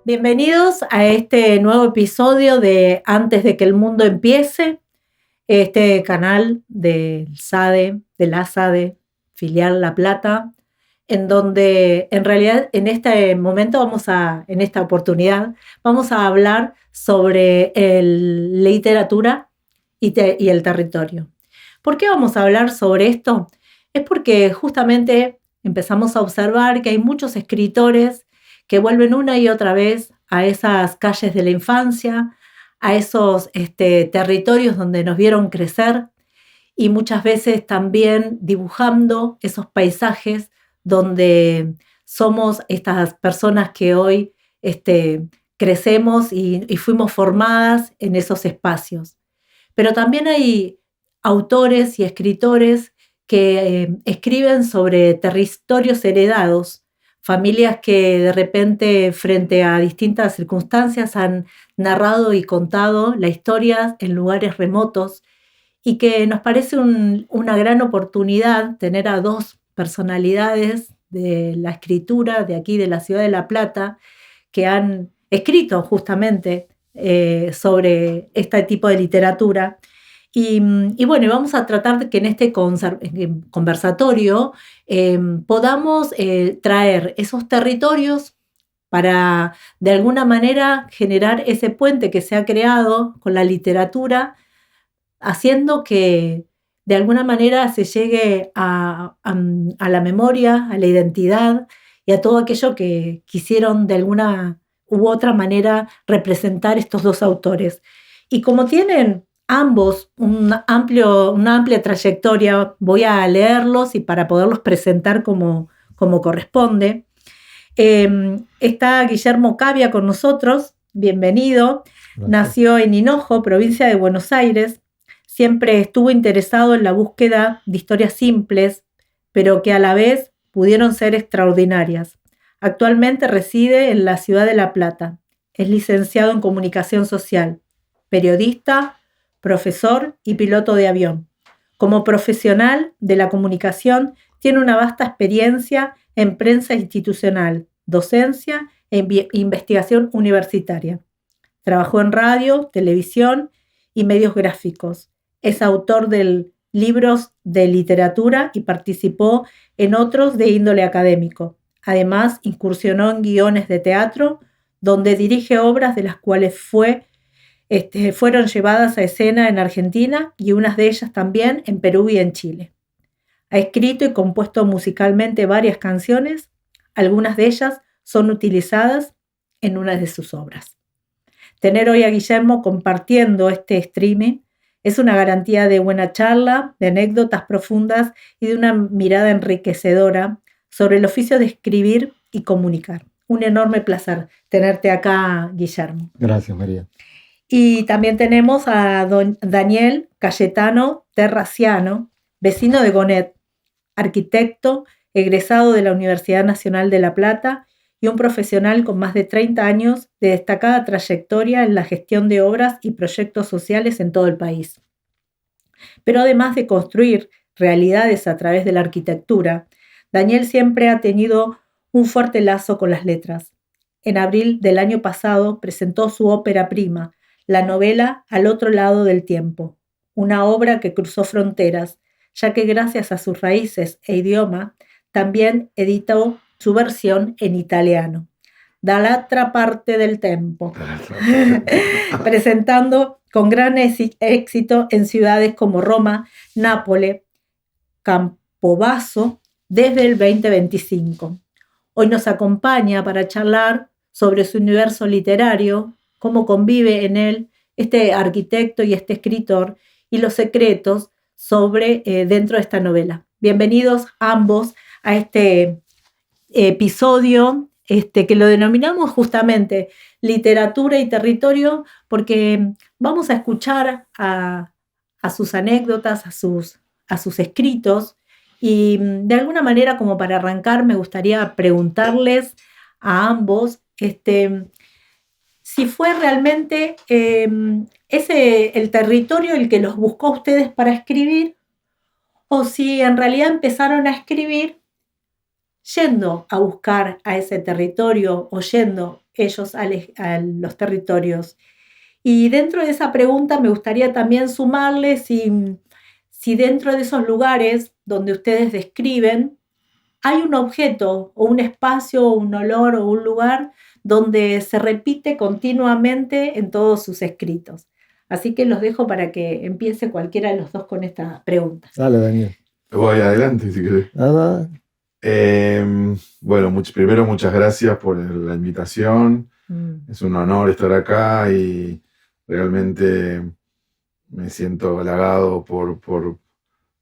Bienvenidos a este nuevo episodio de Antes de que el mundo empiece, este canal del SADE, de la SADE, filial La Plata, en donde en realidad en este momento en esta oportunidad, vamos a hablar sobre literatura y el territorio. ¿Por qué vamos a hablar sobre esto? Es porque justamente empezamos a observar que hay muchos escritores que vuelven una y otra vez a esas calles de la infancia, a esos territorios donde nos vieron crecer y muchas veces también dibujando esos paisajes donde somos estas personas que hoy crecemos y fuimos formadas en esos espacios. Pero también hay autores y escritores que escriben sobre territorios heredados, familias que de repente frente a distintas circunstancias han narrado y contado la historia en lugares remotos y que nos parece una gran oportunidad tener a dos personalidades de la escritura de aquí de la ciudad de La Plata que han escrito justamente sobre este tipo de literatura. Y bueno, vamos a tratar de que en este conversatorio podamos traer esos territorios para de alguna manera generar ese puente que se ha creado con la literatura, haciendo que de alguna manera se llegue a la memoria, a la identidad y a todo aquello que quisieron de alguna u otra manera representar estos dos autores. Y como tienen ambos una amplia trayectoria, voy a leerlos y para poderlos presentar como corresponde. Está Guillermo Cavia con nosotros, bienvenido. Gracias. Nació en Hinojo, provincia de Buenos Aires. Siempre estuvo interesado en la búsqueda de historias simples, pero que a la vez pudieron ser extraordinarias. Actualmente reside en la ciudad de La Plata. Es licenciado en Comunicación Social, periodista, profesor y piloto de avión. Como profesional de la comunicación, tiene una vasta experiencia en prensa institucional, docencia e investigación universitaria. Trabajó en radio, televisión y medios gráficos. Es autor de libros de literatura y participó en otros de índole académico. Además, incursionó en guiones de teatro, donde dirige obras de las cuales fueron llevadas a escena en Argentina y unas de ellas también en Perú y en Chile. Ha escrito y compuesto musicalmente varias canciones, algunas de ellas son utilizadas en una de sus obras. Tener hoy a Guillermo compartiendo este streaming es una garantía de buena charla, de anécdotas profundas y de una mirada enriquecedora sobre el oficio de escribir y comunicar. Un enorme placer tenerte acá, Guillermo. Gracias, María. Y también tenemos a Daniel Cayetano Terraciano, vecino de Gonet, arquitecto, egresado de la Universidad Nacional de La Plata y un profesional con más de 30 años de destacada trayectoria en la gestión de obras y proyectos sociales en todo el país. Pero además de construir realidades a través de la arquitectura, Daniel siempre ha tenido un fuerte lazo con las letras. En abril del año pasado presentó su ópera prima, la novela Al otro lado del tiempo, una obra que cruzó fronteras, ya que gracias a sus raíces e idioma, también editó su versión en italiano, Dall'altra parte del tempo, presentando con gran éxito en ciudades como Roma, Nápoles, Campobasso, desde el 2025. Hoy nos acompaña para charlar sobre su universo literario, cómo convive en él este arquitecto y este escritor y los secretos dentro de esta novela. Bienvenidos ambos a este episodio que lo denominamos justamente literatura y territorio porque vamos a escuchar a sus anécdotas, a sus escritos y de alguna manera como para arrancar me gustaría preguntarles a ambos si fue realmente el territorio el que los buscó a ustedes para escribir o si en realidad empezaron a escribir yendo a buscar a ese territorio o yendo ellos a los territorios. Y dentro de esa pregunta me gustaría también sumarle si dentro de esos lugares donde ustedes describen hay un objeto o un espacio o un olor o un lugar donde se repite continuamente en todos sus escritos. Así que los dejo para que empiece cualquiera de los dos con esta pregunta. Dale, Daniel. Voy adelante, si querés. Nada. Bueno, primero muchas gracias por la invitación. Es un honor estar acá y realmente me siento halagado por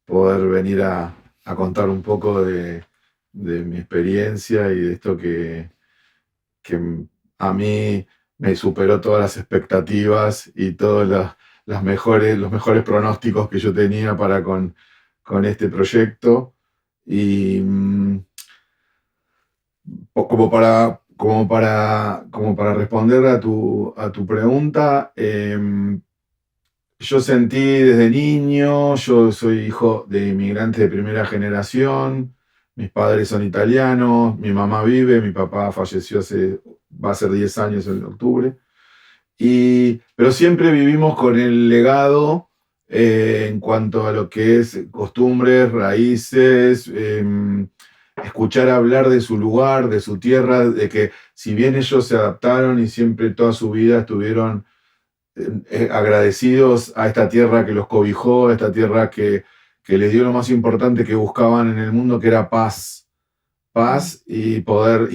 poder venir a contar un poco de mi experiencia y de esto que a mí me superó todas las expectativas y todos los mejores pronósticos que yo tenía para con este proyecto. Y como para responder a tu pregunta, yo sentí desde niño, yo soy hijo de inmigrantes de primera generación, mis padres son italianos, mi mamá vive, mi papá falleció va a ser 10 años en octubre, pero siempre vivimos con el legado en cuanto a lo que es costumbres, raíces, escuchar hablar de su lugar, de su tierra, de que si bien ellos se adaptaron y siempre toda su vida estuvieron agradecidos a esta tierra que los cobijó, a esta tierra que les dio lo más importante que buscaban en el mundo, que era paz y poder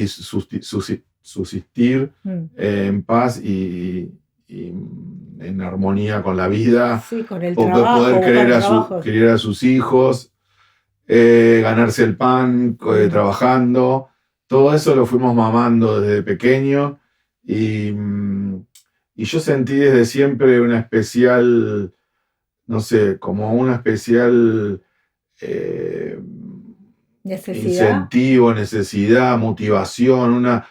subsistir en paz y en armonía con la vida, sí, con el trabajo, poder querer a sus hijos, ganarse el pan trabajando. Todo eso lo fuimos mamando desde pequeño y yo sentí desde siempre una especial, no sé, como una especial incentivo, necesidad, motivación,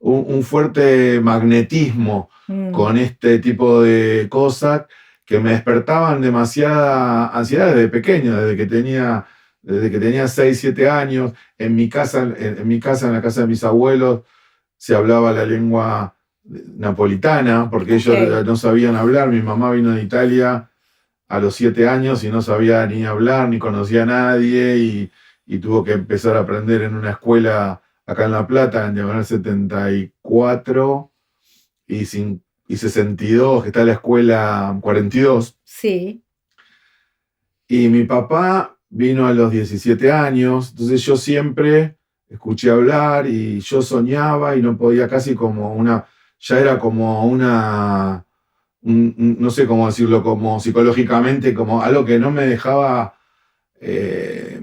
un fuerte magnetismo con este tipo de cosas que me despertaban demasiada ansiedad desde pequeño, desde que tenía 6, 7 años. En mi casa, en la casa de mis abuelos, se hablaba la lengua napolitana, porque ellos no sabían hablar. Mi mamá vino de Italia a los 7 años y no sabía ni hablar, ni conocía a nadie, y tuvo que empezar a aprender en una escuela acá en La Plata, en Diagonal 74 y 62, que está la escuela 42. Sí. Y mi papá vino a los 17 años, entonces yo siempre escuché hablar y yo soñaba y no podía, casi como ya era como no sé cómo decirlo, como psicológicamente, como algo que no me dejaba... que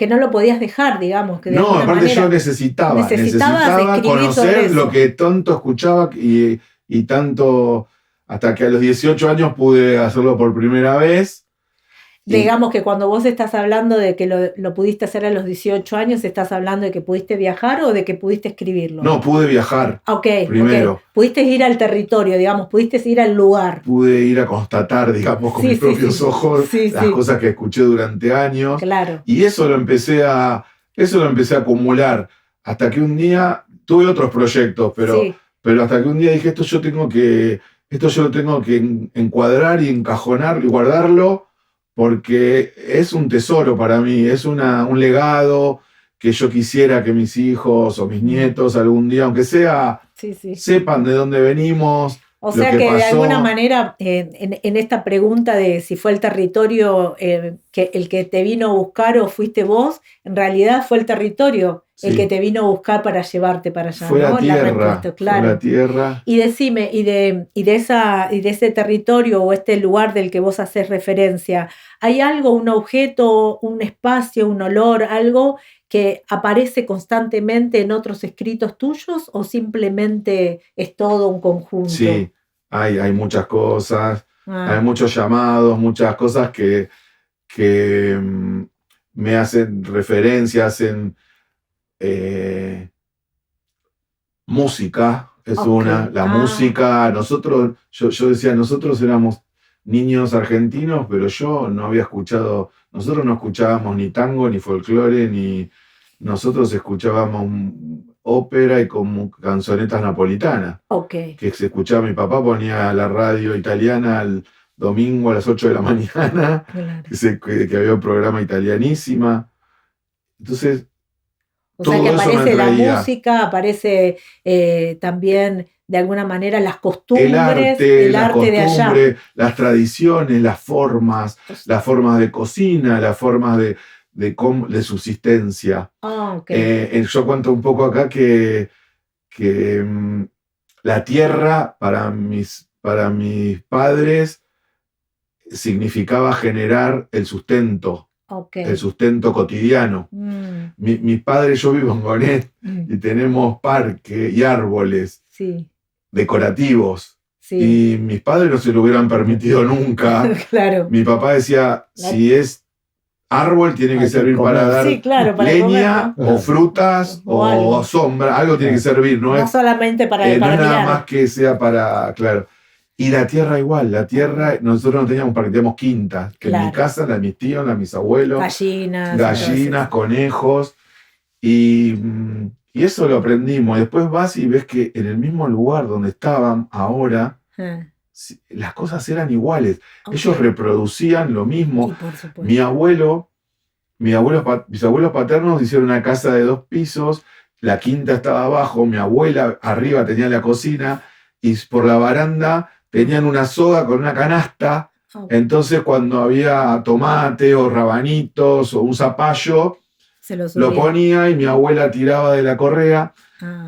no lo podías dejar, digamos. Que no, aparte manera, yo necesitaba conocer lo que tanto escuchaba y tanto, hasta que a los 18 años pude hacerlo por primera vez. Digamos que cuando vos estás hablando de que lo pudiste hacer a los 18 años, ¿estás hablando de que pudiste viajar o de que pudiste escribirlo? No, pude viajar primero. Okay. Pudiste ir al territorio, digamos, pudiste ir al lugar. Pude ir a constatar, digamos, con mis propios ojos las cosas que escuché durante años. Claro. Y eso lo empecé a acumular. Hasta que un día tuve otros proyectos, pero hasta que un día dije, esto yo lo tengo que encuadrar y encajonar y guardarlo, porque es un tesoro para mí, es un legado que yo quisiera que mis hijos o mis nietos algún día, aunque sea, sepan de dónde venimos. O sea que de alguna manera, en esta pregunta de si fue el territorio que el que te vino a buscar o fuiste vos, en realidad fue el territorio el que te vino a buscar para llevarte para allá. Fue, ¿no? La tierra, claro. Fue la tierra. Y decime, y de ese territorio o este lugar del que vos haces referencia, ¿hay algo, un objeto, un espacio, un olor, algo que aparece constantemente en otros escritos tuyos o simplemente es todo un conjunto? Sí, hay muchas cosas, hay muchos llamados, muchas cosas que me hacen referencia, hacen música, es la música. Nosotros, yo decía, nosotros éramos niños argentinos, pero yo no había escuchado, nosotros no escuchábamos ni tango, ni folclore, ni nosotros escuchábamos ópera y como canzonetas napolitanas. Okay. Que se escuchaba, mi papá ponía la radio italiana el domingo a las 8 de la mañana, Claro. que había un programa Italianísima. Entonces, O sea todo que eso me aparece la atraía. música, aparece también de alguna manera las El costumbres, arte, las de allá. costumbres, las tradiciones, las formas de cocina, las formas de subsistencia. Okay. Yo cuento un poco acá que la tierra para mis padres significaba generar el sustento cotidiano. Mis padres, yo vivo en Gonet y tenemos parque y árboles decorativos. Sí. Y mis padres no se lo hubieran permitido nunca. Claro. Mi papá decía, si es árbol tiene que servir para dar leña, comer, ¿no? O frutas o sombra, algo tiene que servir, no es solamente para no mirar. Nada más que sea para, claro. Y la tierra igual, la tierra, nosotros no teníamos parque, teníamos quintas, que en mi casa, la de mis tíos, la de mis abuelos, gallinas, conejos, y eso lo aprendimos. Después vas y ves que en el mismo lugar donde estaban ahora, las cosas eran iguales. Ellos reproducían lo mismo. Mis abuelos paternos hicieron una casa de 2 pisos, la quinta estaba abajo, mi abuela arriba tenía la cocina y por la baranda tenían una soga con una canasta. Entonces cuando había tomate o rabanitos o un zapallo, lo ponía y mi abuela tiraba de la correa.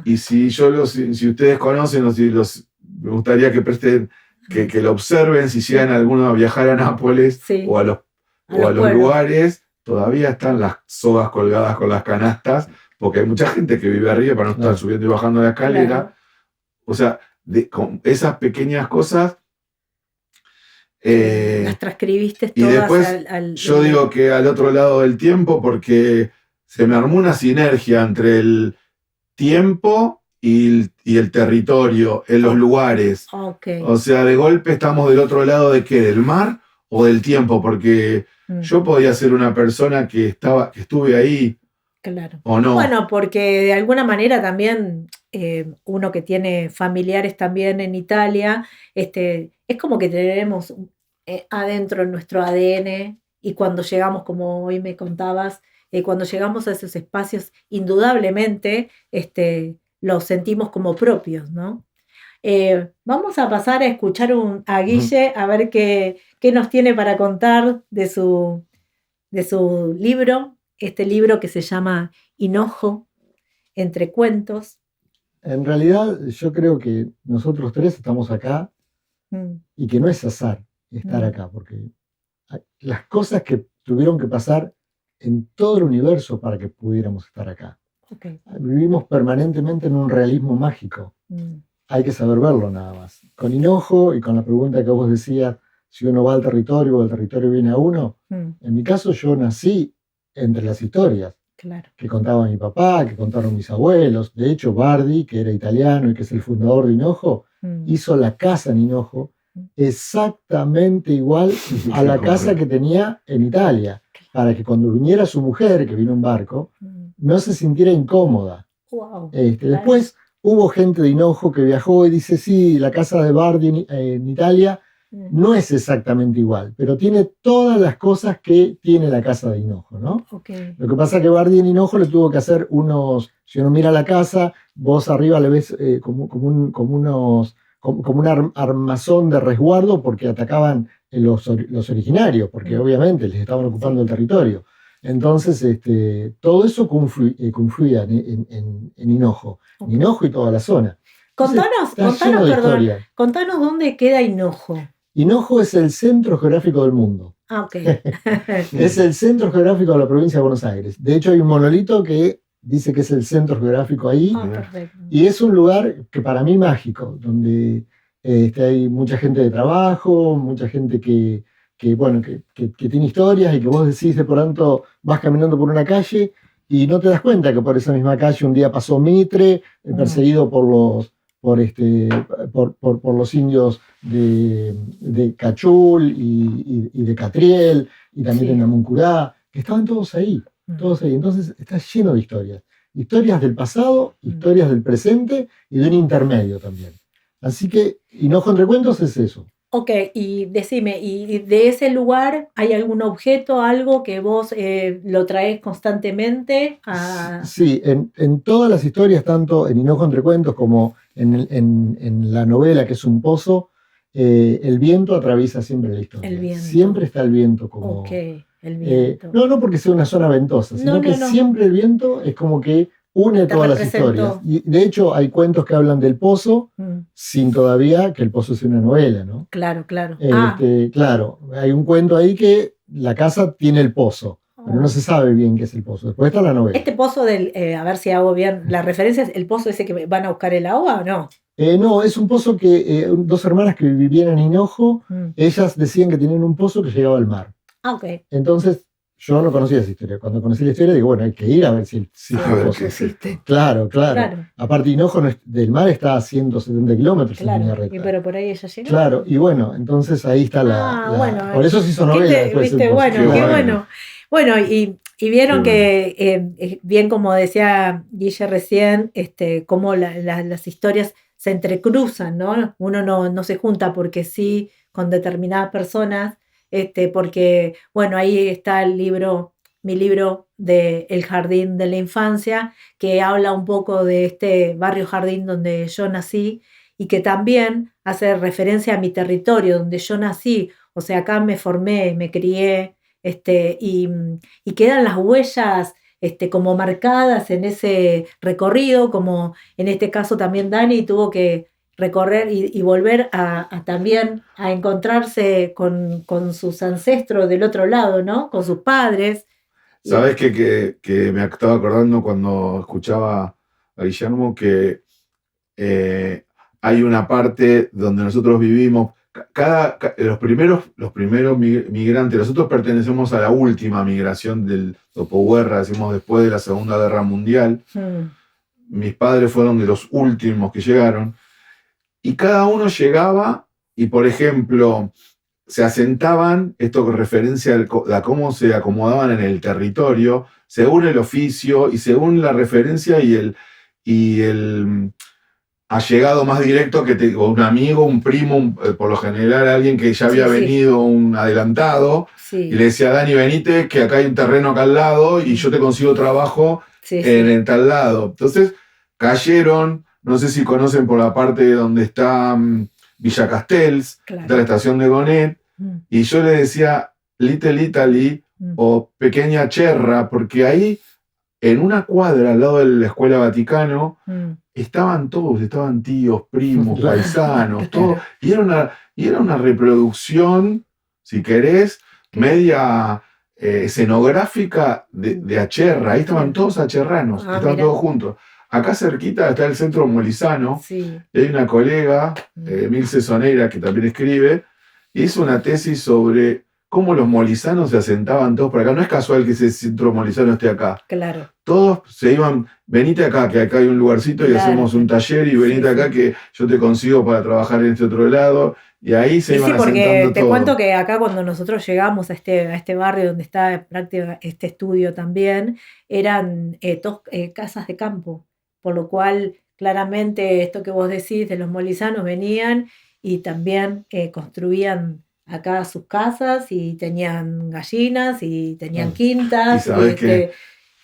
Y si ustedes conocen o si me gustaría que presten que lo observen, si llegan alguno a viajar a Nápoles o a los lugares, todavía están las sogas colgadas con las canastas, porque hay mucha gente que vive arriba para no estar subiendo y bajando la escalera. Claro. O sea, con esas pequeñas cosas. Las transcribiste todas. Y después yo digo que al otro lado del tiempo, porque se me armó una sinergia entre el tiempo y el territorio, en los lugares. Okay. O sea, de golpe estamos del otro lado de ¿qué? ¿Del mar o del tiempo? Porque yo podía ser una persona que estuve ahí. Claro. ¿O no? Bueno, porque de alguna manera también uno que tiene familiares también en Italia, es como que tenemos adentro en nuestro ADN, y cuando llegamos, como hoy me contabas, cuando llegamos a esos espacios, indudablemente los sentimos como propios, ¿no? Vamos a pasar a escuchar a Guille, a ver qué nos tiene para contar de su libro, este libro que se llama Hinojo, entre cuentos. En realidad, yo creo que nosotros 3 estamos acá y que no es azar estar acá, porque las cosas que tuvieron que pasar en todo el universo para que pudiéramos estar acá. Okay. Vivimos permanentemente en un realismo mágico. Hay que saber verlo nada más. Con Hinojo y con la pregunta que vos decías, si uno va al territorio o el territorio viene a uno, en mi caso yo nací entre las historias que contaba mi papá, que contaron mis abuelos. De hecho, Bardi, que era italiano y que es el fundador de Hinojo, hizo la casa en Hinojo exactamente igual a la casa que tenía en Italia, para que cuando viniera su mujer, que vino en barco, no se sintiera incómoda. Wow. Después hubo gente de Hinojo que viajó y dice, sí, la casa de Bardi en Italia no es exactamente igual, pero tiene todas las cosas que tiene la casa de Hinojo, ¿no? Okay. Lo que pasa es que Bardi en Hinojo le tuvo que hacer si uno mira la casa, vos arriba le ves como un armazón de resguardo, porque atacaban los originarios, porque obviamente les estaban ocupando el territorio. Entonces, todo eso confluía en Hinojo, Okay. Hinojo y toda la zona. Contanos dónde queda Hinojo. Hinojo es el centro geográfico del mundo. Ok. Es el centro geográfico de la provincia de Buenos Aires. De hecho, hay un monolito que dice que es el centro geográfico ahí. Perfecto. Y es un lugar que para mí mágico, donde hay mucha gente de trabajo, mucha gente que tiene historias, y que vos decís de pronto, vas caminando por una calle y no te das cuenta que por esa misma calle un día pasó Mitre, perseguido por por los indios de Cachul y de Catriel, y también de Namuncurá, que estaban todos ahí. Entonces está lleno de historias. Historias del pasado, historias del presente y de un intermedio también. Así que Hinojo entre cuentos es eso. Ok, y decime, ¿y de ese lugar hay algún objeto, algo que vos lo traes constantemente? Sí, en todas las historias, tanto en Hinojo entre cuentos como en la novela, que es un pozo, el viento atraviesa siempre la historia. El viento. Siempre está el viento como... Ok, el viento. No porque sea una zona ventosa, sino que siempre el viento es como que une todas las historias. Y de hecho hay cuentos que hablan del pozo sin todavía que el pozo sea una novela, ¿no? Claro. Claro, hay un cuento ahí que la casa tiene el pozo, pero no se sabe bien qué es el pozo. Después está la novela. Este pozo a ver si hago bien la referencia, ¿es el pozo ese que van a buscar el agua o no? No, es un pozo que dos hermanas que vivían en Hinojo, ellas decían que tenían un pozo que llegaba al mar. Ok. Entonces, yo no conocía esa historia. Cuando conocí la historia, digo, bueno, hay que ir a ver si el pozo existe. Claro. Aparte, Hinojo del mar está a 170 kilómetros en línea recta. Pero por ahí ella llegó. Claro, y bueno, entonces ahí está por eso se hizo novela. Qué bueno. Bueno, y vieron que, bien como decía Guille recién, cómo las historias se entrecruzan, ¿no? Uno no se junta sí con determinadas personas, porque, bueno, ahí está mi libro de El Jardín de la Infancia, que habla un poco de este barrio jardín donde yo nací y que también hace referencia a mi territorio donde yo nací, o sea, acá me formé, me crié, y quedan las huellas como marcadas en ese recorrido, como en este caso también Dani tuvo que recorrer y volver también a encontrarse con sus ancestros del otro lado, ¿no? Con sus padres. ¿Sabes que me estaba acordando cuando escuchaba a Guillermo que hay una parte donde nosotros vivimos, los primeros migrantes, nosotros pertenecemos a la última migración del Topoguerra, decimos después de la Segunda Guerra Mundial. Mis padres fueron de los últimos que llegaron. Y cada uno llegaba y, por ejemplo, se asentaban, esto con referencia a cómo se acomodaban en el territorio, según el oficio y según la referencia y el allegado más directo o un amigo, un primo, por lo general alguien que ya había venido, un adelantado, y le decía, Dani, venite, que acá hay un terreno acá al lado y yo te consigo trabajo en tal lado. Entonces cayeron. No sé si conocen por la parte donde está Villa Castells, está la estación de Gonet, y yo le decía Little Italy o Pequeña Cherra, porque ahí, en una cuadra al lado de la Escuela Vaticano, estaban todos, estaban tíos, primos, paisanos, todo, y era una reproducción, si querés, media escenográfica de Acherra. Ahí estaban todos acherranos, estaban todos juntos. Acá cerquita está el Centro Molizano, y hay una colega, Milce Soneira, que también escribe, hizo una tesis sobre cómo los molizanos se asentaban todos por acá. No es casual que ese Centro Molizano esté acá. Claro. Todos se iban, venite acá, que acá hay un lugarcito y hacemos un taller, y venite acá que yo te consigo para trabajar en este otro lado. Y ahí se iban asentando todos. Sí, porque te cuento que acá cuando nosotros llegamos a este barrio donde está prácticamente este estudio también, eran dos casas de campo. Por lo cual, claramente, esto que vos decís de los molizanos venían y también construían acá sus casas y tenían gallinas y tenían quintas. Y sabés que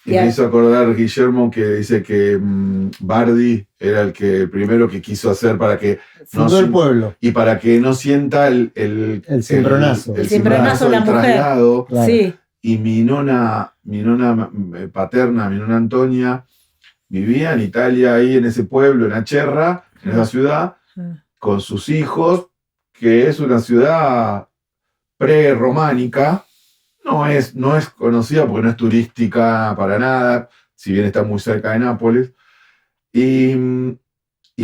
me hizo acordar Guillermo que dice que Bardi era el primero que quiso hacer para que fundó el pueblo y para que no sienta el cimbronazo. El cimbronazo de la mujer. Traslado. Claro. Sí. Y mi nona paterna, mi nona Antonia, vivía en Italia, ahí en ese pueblo, en Acherra, en esa ciudad, con sus hijos, que es una ciudad pre-románica. No es conocida porque no es turística para nada, si bien está muy cerca de Nápoles. Y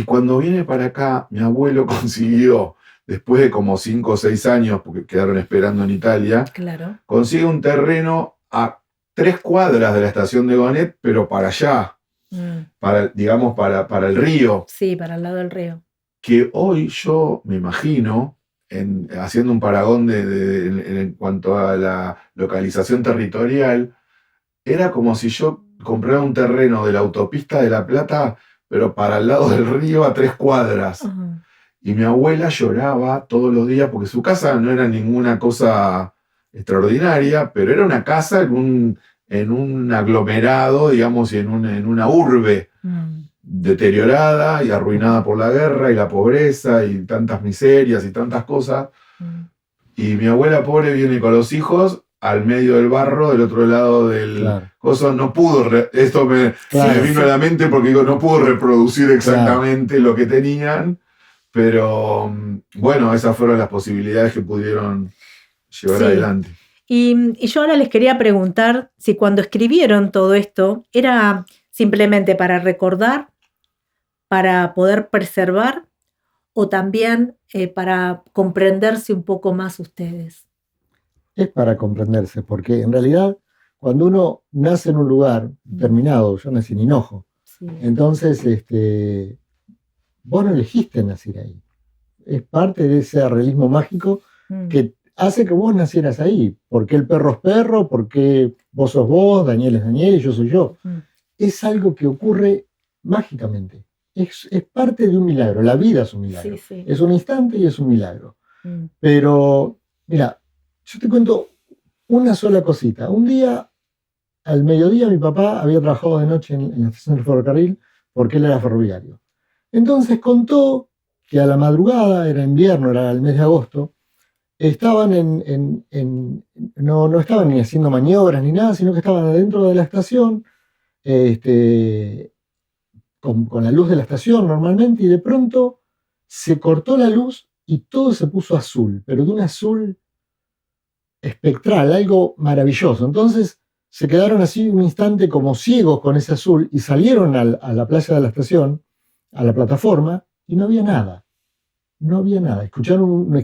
cuando viene para acá, mi abuelo consiguió, después de como 5 o 6 años, porque quedaron esperando en Italia, consigue un terreno a 3 cuadras de la estación de Gonet, pero para allá. digamos, para el río. Sí, para el lado del río. Que hoy yo me imagino, haciendo un paragón en cuanto a la localización territorial, era como si yo comprara un terreno de la autopista de La Plata, pero para el lado del río a 3 cuadras. Y mi abuela lloraba todos los días porque su casa no era ninguna cosa extraordinaria, pero era una casa en un aglomerado, digamos, y en una urbe deteriorada y arruinada por la guerra y la pobreza y tantas miserias y tantas cosas. Y mi abuela pobre viene con los hijos al medio del barro, del otro lado del coso. No pudo, esto me vino a la mente porque digo, no pudo reproducir exactamente lo que tenían, pero bueno, esas fueron las posibilidades que pudieron llevar adelante. Y yo ahora les quería preguntar si cuando escribieron todo esto era simplemente para recordar, para poder preservar o también para comprenderse un poco más ustedes. Es para comprenderse, porque en realidad cuando uno nace en un lugar determinado, yo nací en Hinojo, entonces vos no elegiste nacer ahí. Es parte de ese realismo mágico que hace que vos nacieras ahí. Porque el perro es perro, porque vos sos vos, Daniel es Daniel y yo soy yo. Es algo que ocurre mágicamente. Es parte de un milagro. La vida es un milagro. Es un instante y es un milagro. Pero, mira, yo te cuento una sola cosita. Un día, al mediodía, mi papá había trabajado de noche en la estación del ferrocarril porque él era ferroviario. Entonces contó que a la madrugada, era invierno, era el mes de agosto, estaban no estaban ni haciendo maniobras ni nada, sino que estaban adentro de la estación, con la luz de la estación normalmente, y de pronto se cortó la luz y todo se puso azul, pero de un azul espectral, algo maravilloso. Entonces se quedaron así un instante como ciegos con ese azul y salieron a la playa de la estación, a la plataforma, y no había nada. No había nada. Escucharon un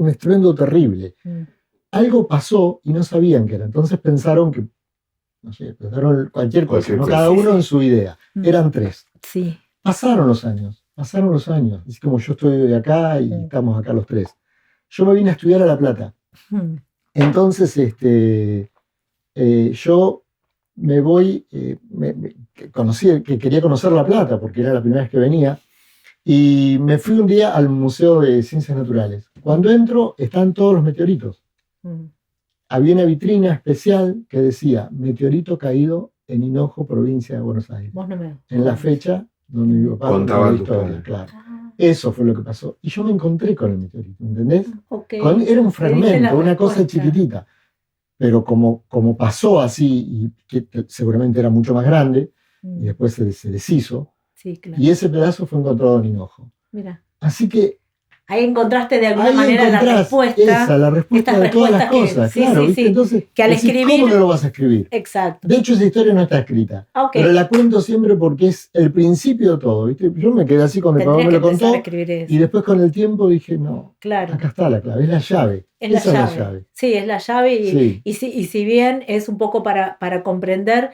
estruendo terrible. Algo pasó y no sabían qué era. Entonces pensaron que, no sé, pensaron cualquier cosa, ¿no? Cada uno en su idea. Eran 3. Pasaron los años. Así como yo estoy de acá y estamos acá los 3. Yo me vine a estudiar a La Plata. Entonces, yo me voy, quería conocer La Plata porque era la primera vez que venía. Y me fui un día al Museo de Ciencias Naturales. Cuando entro, están todos los meteoritos. Había una vitrina especial que decía meteorito caído en Hinojo, provincia de Buenos Aires. En la fecha donde mi papá contaba la historia. Claro. Eso fue lo que pasó. Y yo me encontré con el meteorito, ¿entendés? Era un fragmento, una cosa chiquitita. Pero como pasó así, y que seguramente era mucho más grande, y después se deshizo, y ese pedazo fue encontrado en Hinojo. Mira. Así que ahí encontraste de alguna manera la respuesta. La respuesta de todas las cosas. Claro, Entonces, que al escribir. ¿cómo no lo vas a escribir? Exacto. De hecho, esa historia no está escrita. Pero la cuento siempre porque es el principio de todo. ¿Viste? Yo me quedé así cuando mi papá me lo contó. Y después con el tiempo dije, no, acá está la clave, es la llave. Esa es la llave. Sí, es la llave. Y si bien es un poco para comprender,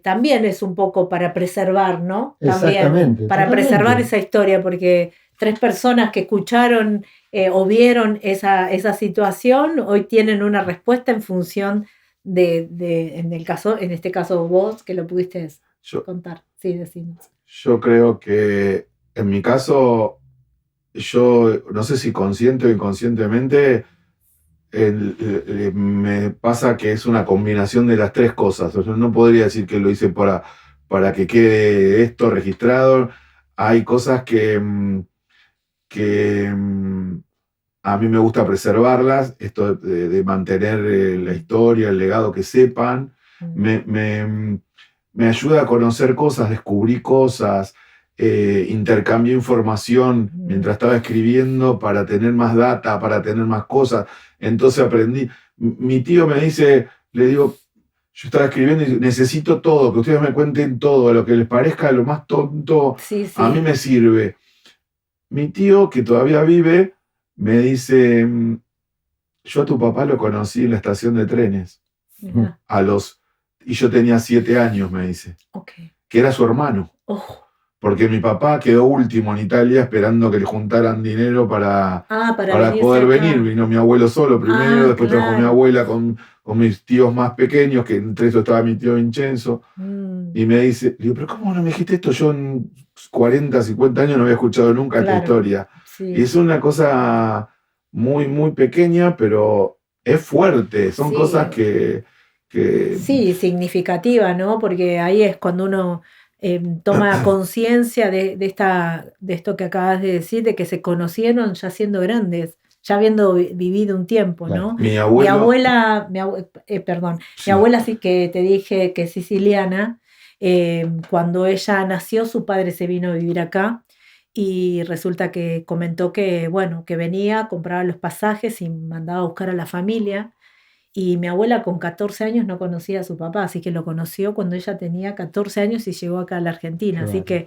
también es un poco para preservar, ¿no? También, exactamente. Para preservar esa historia, porque 3 personas que escucharon o vieron esa situación hoy tienen una respuesta en función en este caso vos que lo pudiste contar. Sí, decimos. Yo creo que en mi caso, yo no sé si consciente o inconscientemente, me pasa que es una combinación de las 3 cosas. O sea, no podría decir que lo hice para que quede esto registrado. Hay cosas que a mí me gusta preservarlas, esto de mantener la historia, el legado, que sepan. Me ayuda a conocer cosas, descubrí cosas, intercambié información mientras estaba escribiendo para tener más data, para tener más cosas. Entonces aprendí. Mi tío me dice, le digo, yo estaba escribiendo y necesito todo, que ustedes me cuenten todo, lo que les parezca lo más tonto, a mí me sirve. Mi tío, que todavía vive, me dice, yo a tu papá lo conocí en la estación de trenes. Y yo tenía 7 años, me dice. que era su hermano. Oh. Porque mi papá quedó último en Italia esperando que le juntaran dinero para poder venir. Vino mi abuelo solo primero, después trajo mi abuela con mis tíos más pequeños, que entre eso estaba mi tío Vincenzo. Y me dice, digo, pero ¿cómo no me dijiste esto? Yo en 40, 50 años no había escuchado nunca esta historia. Sí. Y es una cosa muy, muy pequeña, pero es fuerte. Son cosas que... Sí, significativa, ¿no? Porque ahí es cuando uno toma conciencia de esto que acabas de decir, de que se conocieron ya siendo grandes, ya habiendo vivido un tiempo, ¿no? Mi abuela, perdón, mi abuela sí que te dije que es siciliana. Cuando ella nació, su padre se vino a vivir acá y resulta que comentó que, bueno, que venía, compraba los pasajes y mandaba a buscar a la familia. Y mi abuela con 14 años no conocía a su papá, así que lo conoció cuando ella tenía 14 años y llegó acá a la Argentina. Así que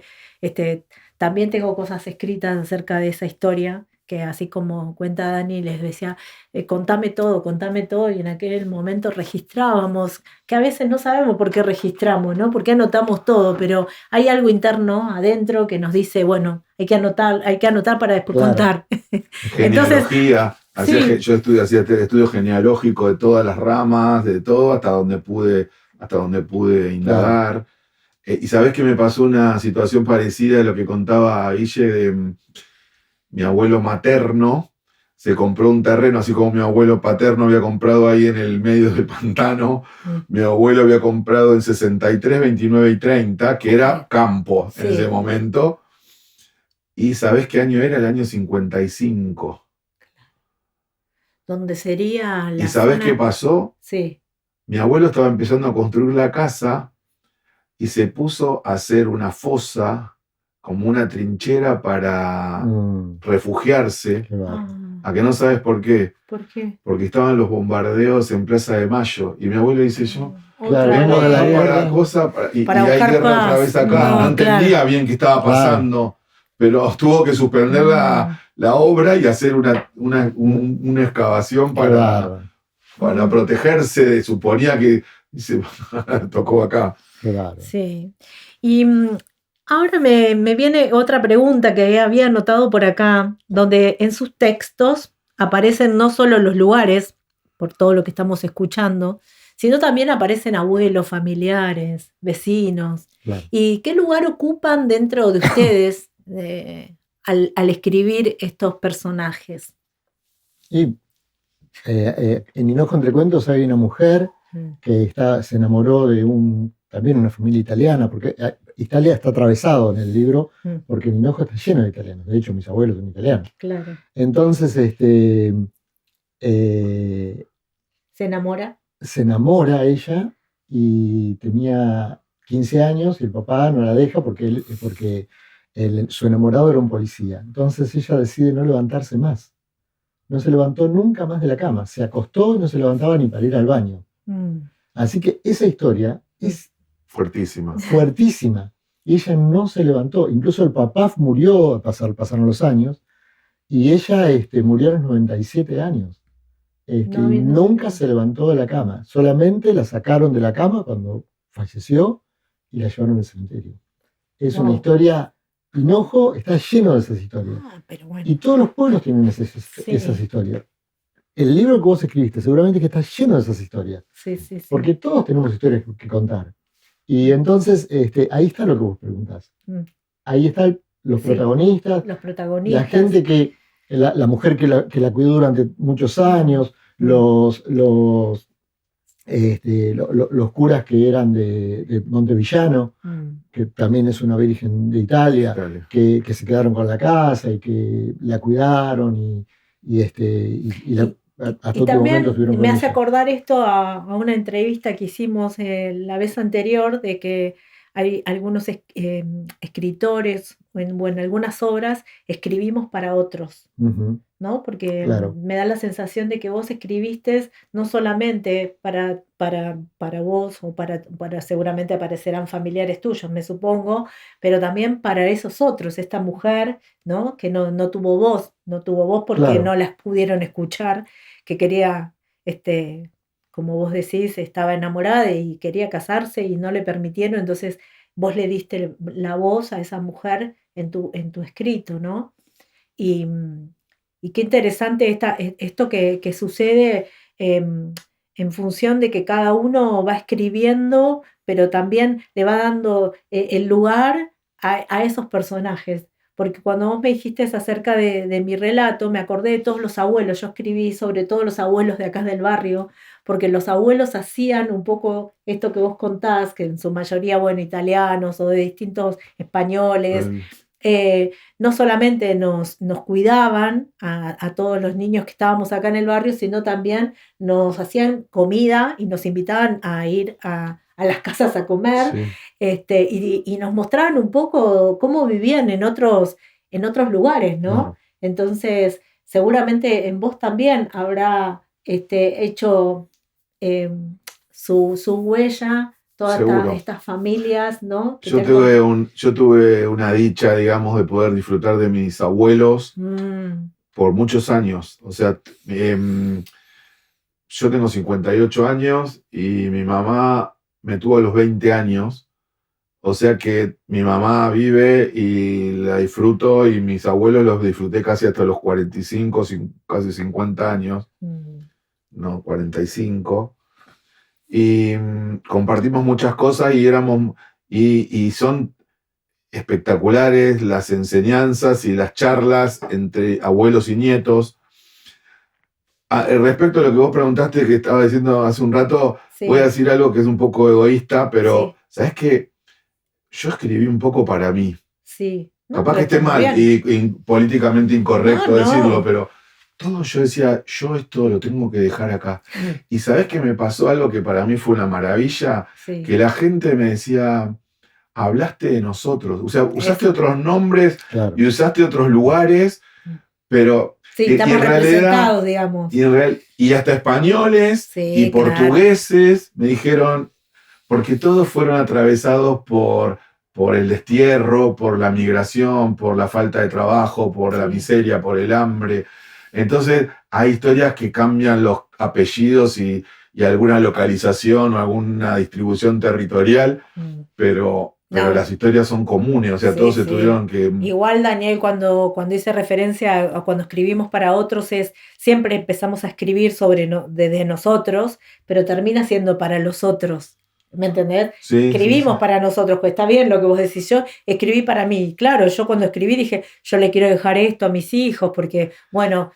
también tengo cosas escritas acerca de esa historia, que así como cuenta Dani, les decía, contame todo, y en aquel momento registrábamos, que a veces no sabemos por qué registramos, ¿no? Por qué anotamos todo, pero hay algo interno adentro que nos dice, bueno, hay que anotar para después contar. Genealogía. Yo hacía estudio genealógico de todas las ramas, de todo, hasta donde pude indagar. Y sabés que me pasó una situación parecida a lo que contaba Guille de mi abuelo materno. Se compró un terreno, así como mi abuelo paterno había comprado ahí en el medio del pantano. Mi abuelo había comprado en 63, 29 y 30, que era campo en ese momento. ¿Y sabés qué año era? El año 55. ¿Dónde sería la ¿Y sabés zona? qué pasó? Sí. Mi abuelo estaba empezando a construir la casa y se puso a hacer una fosa, como una trinchera para refugiarse. ¿A que no sabes por qué? ¿Por qué? Porque estaban los bombardeos en Plaza de Mayo. Y mi abuelo dice yo, vengo de la guerra. Y hay guerra otra vez acá. No entendía bien qué estaba pasando, pero tuvo que suspender la obra y hacer una excavación para protegerse. Suponía que se tocó acá. Claro. Sí. Y ahora me viene otra pregunta que había anotado por acá, donde en sus textos aparecen no solo los lugares, por todo lo que estamos escuchando, sino también aparecen abuelos, familiares, vecinos. Claro. ¿Y qué lugar ocupan dentro de ustedes al escribir estos personajes? Y en Hinojo entre cuentos hay una mujer que se enamoró de también una familia italiana, porque Italia está atravesado en el libro, porque Hinojo está lleno de italianos. De hecho, mis abuelos son italianos. Claro. Entonces, ¿se enamora? Se enamora ella y tenía 15 años y el papá no la deja porque su enamorado era un policía. Entonces ella decide no levantarse más. No se levantó nunca más de la cama. Se acostó y no se levantaba ni para ir al baño. Así que esa historia es fuertísima. Y ella no se levantó. Incluso el papá murió, pasaron los años, y ella murió a los 97 años. Y nunca se levantó de la cama. Solamente la sacaron de la cama cuando falleció y la llevaron al cementerio. Es una historia... Hinojo está lleno de esas historias. Pero bueno. Y todos los pueblos tienen esas historias. El libro que vos escribiste seguramente que está lleno de esas historias. Sí. Porque todos tenemos historias que contar. Y entonces ahí está lo que vos preguntás. Ahí están los protagonistas. Los protagonistas. La gente la mujer que la cuidó durante muchos años. Los curas que eran de Montevillano, que también es una virgen de Italia. Que se quedaron con la casa y que la cuidaron a todo momento estuvieron con me hace ella. acordar esto a una entrevista que hicimos la vez anterior, de que hay algunos escritores, o en algunas obras escribimos para otros, ¿no? Porque me da la sensación de que vos escribiste no solamente para vos o para seguramente aparecerán familiares tuyos, me supongo, pero también para esos otros, esta mujer, ¿no? Que no tuvo voz porque no las pudieron escuchar, que quería, como vos decís, estaba enamorada y quería casarse y no le permitieron, entonces vos le diste la voz a esa mujer en tu escrito, ¿no? Y, y qué interesante esto que sucede en función de que cada uno va escribiendo, pero también le va dando el lugar a esos personajes. Porque cuando vos me dijiste acerca de mi relato, me acordé de todos los abuelos. Yo escribí sobre todos los abuelos de acá del barrio, porque los abuelos hacían un poco esto que vos contás, que en su mayoría, bueno, italianos o de distintos españoles. No solamente nos cuidaban a todos los niños que estábamos acá en el barrio, sino también nos hacían comida y nos invitaban a ir a las casas a comer, Sí. y nos mostraban un poco cómo vivían en otros lugares, ¿no? Claro. Entonces, seguramente en vos también habrá hecho su huella todas Seguro. estas familias, ¿no? Que Yo tuve una dicha, digamos, de poder disfrutar de mis abuelos por muchos años. O sea, yo tengo 58 años y mi mamá me tuvo a los 20 años. O sea que mi mamá vive y la disfruto, y mis abuelos los disfruté casi hasta los 45, casi 50 años. No, 45. Y compartimos muchas cosas y son espectaculares las enseñanzas y las charlas entre abuelos y nietos. Respecto a lo que vos preguntaste, que estaba diciendo hace un rato, Sí. voy a decir algo que es un poco egoísta, pero Sí. ¿sabés qué? Yo escribí un poco para mí. Sí. No, Capaz que pero esté está muy mal bien. y políticamente incorrecto No, no. decirlo, pero todo yo decía, yo esto lo tengo que dejar acá. Y ¿sabés que me pasó algo que para mí fue una maravilla? Sí. Que la gente me decía, hablaste de nosotros. O sea, usaste Eso. otros nombres Claro. y usaste otros lugares, pero Sí, y estamos en realidad, representados, digamos. y hasta españoles Sí, y claro. portugueses me dijeron, porque todos fueron atravesados por el destierro, por la migración, por la falta de trabajo, por la Sí. miseria, por el hambre. Entonces hay historias que cambian los apellidos y alguna localización o alguna distribución territorial, pero No. las historias son comunes, o sea, Sí, todos se sí. tuvieron que... Igual, Daniel, cuando hice referencia a cuando escribimos para otros, siempre empezamos a escribir desde nosotros, pero termina siendo para los otros. ¿Me entendés? Sí, Escribimos sí. para nosotros, pues está bien lo que vos decís. Yo escribí para mí. Claro, yo cuando escribí dije, yo le quiero dejar esto a mis hijos, porque, bueno,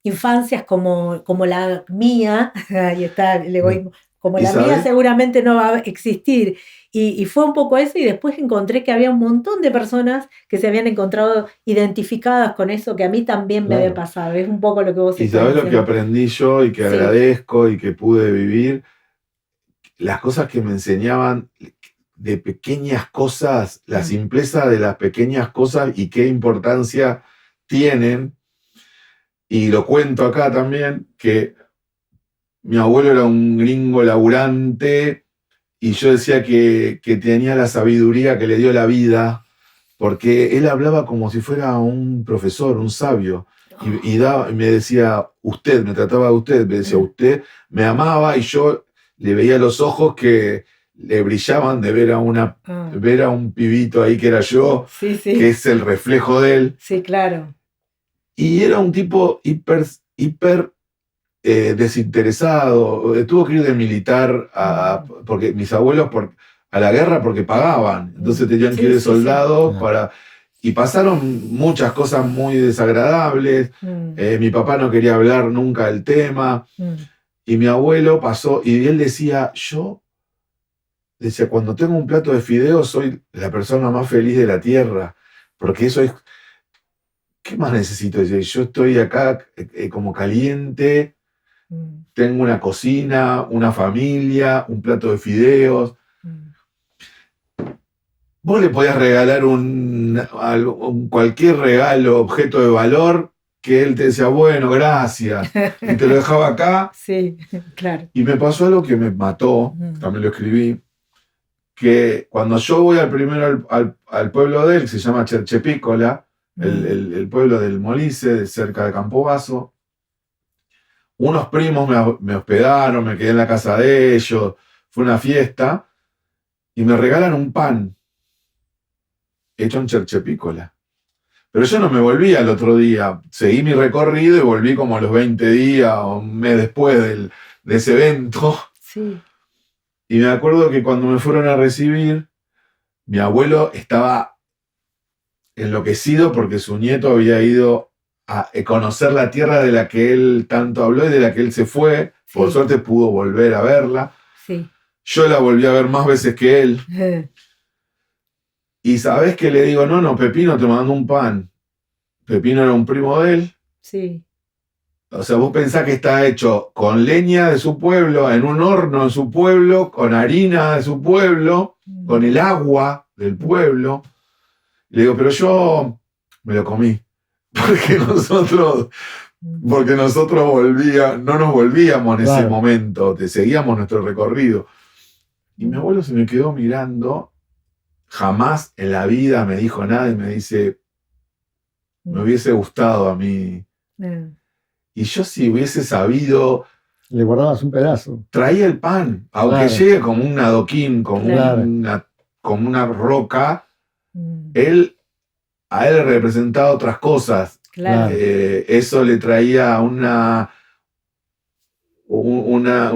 infancias como la mía, ahí está el egoísmo, como ¿Y la mía sabés? seguramente no va a existir. Y fue un poco eso, y después encontré que había un montón de personas que se habían encontrado identificadas con eso, que a mí también me había Claro. pasado. Es un poco lo que vos ¿Y estás sabés lo que diciendo. aprendí yo y que Sí. agradezco y que pude vivir? Las cosas que me enseñaban de pequeñas cosas, la simpleza de las pequeñas cosas y qué importancia tienen. Y lo cuento acá también, que mi abuelo era un gringo laburante y yo decía que tenía la sabiduría que le dio la vida, porque él hablaba como si fuera un profesor, un sabio. Y me decía, usted, me trataba de usted, me decía, usted me amaba, y yo le veía los ojos que le brillaban de ver a un pibito ahí que era yo, Sí, sí. que es el reflejo de él. Sí, claro. Y era un tipo hiper desinteresado. Tuvo que ir de militar porque mis abuelos a la guerra porque pagaban. Entonces tenían que ir de soldado Claro. y pasaron muchas cosas muy desagradables. Mi papá no quería hablar nunca del tema. Y mi abuelo pasó, y él decía, cuando tengo un plato de fideos soy la persona más feliz de la tierra, porque eso es, ¿qué más necesito? Dice, yo estoy acá como caliente, tengo una cocina, una familia, un plato de fideos. Vos le podías regalar cualquier regalo, objeto de valor, que él te decía, bueno, gracias, y te lo dejaba acá. Sí, claro. Y me pasó algo que me mató, también lo escribí, que cuando yo voy primero al pueblo de él, que se llama Cherchepícola, el pueblo del Molise, cerca de Campobasso, unos primos me hospedaron, me quedé en la casa de ellos, fue una fiesta, y me regalan un pan hecho en cherchepícola. Pero yo no me volví al otro día, seguí mi recorrido y volví como a los 20 días o un mes después de ese evento. Sí. Y me acuerdo que cuando me fueron a recibir, mi abuelo estaba enloquecido porque su nieto había ido a conocer la tierra de la que él tanto habló y de la que él se fue. Sí. Por suerte pudo volver a verla. Sí. Yo la volví a ver más veces que él. Y ¿sabés qué le digo? No, Pepino te mandó un pan. Pepino era un primo de él. Sí. O sea, vos pensás que está hecho con leña de su pueblo, en un horno de su pueblo, con harina de su pueblo, con el agua del pueblo. Le digo, pero yo me lo comí. Porque nosotros no nos volvíamos en ese momento, seguíamos nuestro recorrido. Y mi abuelo se me quedó mirando, jamás en la vida me dijo nada y me dice, me hubiese gustado a mí. Y yo si hubiese sabido... Le guardabas un pedazo. Traía el pan, aunque llegue como un adoquín, como una roca, a él representaba otras cosas. Claro. Eso le traía un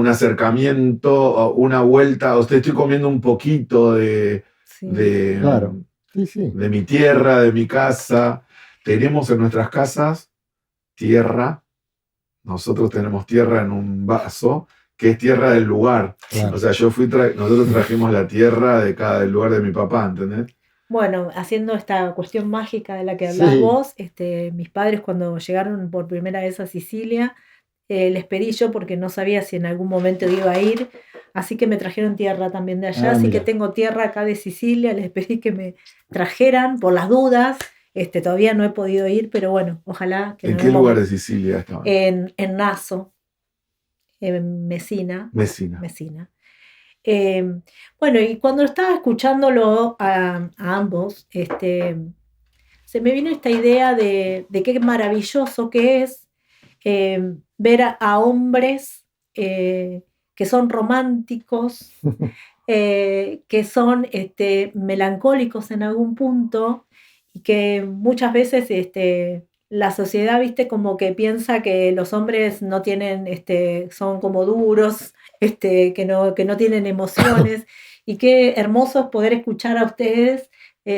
acercamiento, una vuelta. Estoy comiendo un poquito de mi tierra, de mi casa. Tenemos en nuestras casas tierra. Nosotros tenemos tierra en un vaso, que es tierra del lugar. Claro. O sea, nosotros trajimos la tierra del lugar de mi papá, ¿entendés? Bueno, haciendo esta cuestión mágica de la que hablás vos, mis padres cuando llegaron por primera vez a Sicilia, les pedí yo porque no sabía si en algún momento iba a ir, así que me trajeron tierra también de allá, así que tengo tierra acá de Sicilia, les pedí que me trajeran por las dudas, todavía no he podido ir, pero bueno, ojalá que... ¿En qué lugar de Sicilia estaban? En Naso, en Messina. Bueno, y cuando estaba escuchándolo a ambos, se me vino esta idea de qué maravilloso que es ver a hombres que son románticos, que son melancólicos en algún punto y que muchas veces la sociedad, viste, como que piensa que los hombres no tienen, son como duros, que no tienen emociones, y qué hermoso es poder escuchar a ustedes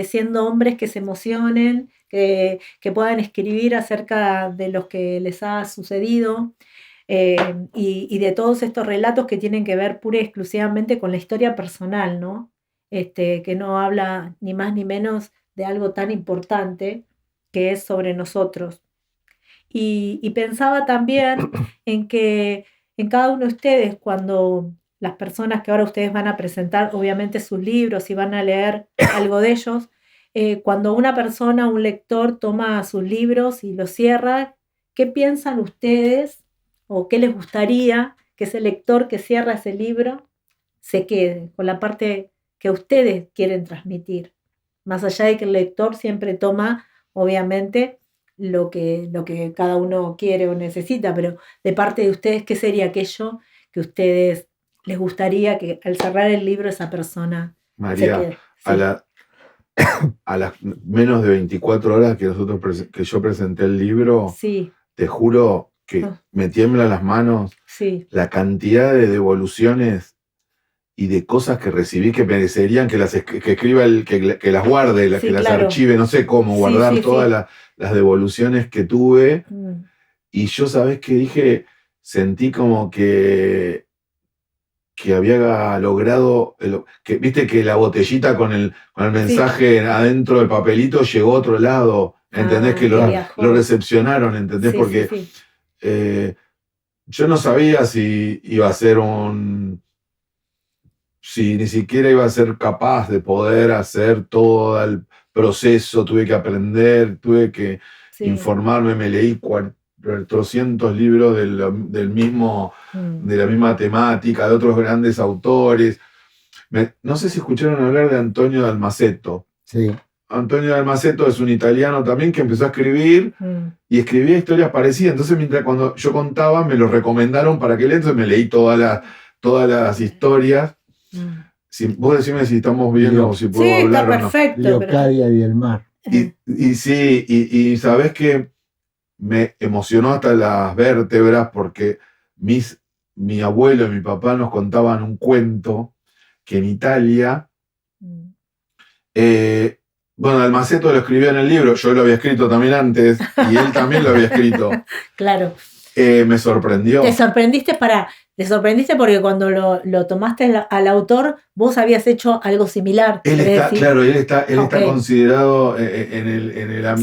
siendo hombres que se emocionen, que puedan escribir acerca de lo que les ha sucedido, y de todos estos relatos que tienen que ver pura y exclusivamente con la historia personal, ¿no? Que no habla ni más ni menos de algo tan importante que es sobre nosotros. Y pensaba también en que en cada uno de ustedes, cuando las personas que ahora ustedes van a presentar, obviamente sus libros y van a leer algo de ellos, cuando una persona, un lector, toma sus libros y los cierra, ¿qué piensan ustedes o qué les gustaría que ese lector que cierra ese libro se quede con la parte que ustedes quieren transmitir? Más allá de que el lector siempre toma, obviamente, lo que cada uno quiere o necesita, pero de parte de ustedes, ¿qué sería aquello que a ustedes les gustaría que al cerrar el libro esa persona María, se quede? Sí. A las menos de 24 horas que yo presenté el libro, te juro que me tiemblan las manos la cantidad de devoluciones y de cosas que recibí que merecerían que escriba, que las guarde, que las archive, no sé cómo, guardar todas las devoluciones que tuve. Y yo, ¿sabés qué dije? Sentí como que había logrado, viste que la botellita con el mensaje adentro del papelito llegó a otro lado, ¿entendés? Que lo recepcionaron, ¿entendés? Porque yo no sabía si iba a ser si ni siquiera iba a ser capaz de poder hacer todo el proceso, tuve que aprender, tuve que informarme, me leí 400 libros de la misma temática, de otros grandes autores. No sé si escucharon hablar de Antonio Dalmaceto. Sí. Antonio Dalmaceto es un italiano también que empezó a escribir y escribía historias parecidas. Entonces, cuando yo contaba, me lo recomendaron para que lea, entonces me leí todas las historias. vos decime si estamos bien o si puedo hablar está perfecto, o no. Leocadia y el mar. Y sí, y sabés que me emocionó hasta las vértebras porque mi abuelo y mi papá nos contaban un cuento que en Italia, bueno, Almaceto lo escribió en el libro, yo lo había escrito también antes y él también lo había escrito. Claro. Me sorprendió. Te sorprendiste porque cuando lo tomaste al autor, vos habías hecho algo similar. Él está considerado en la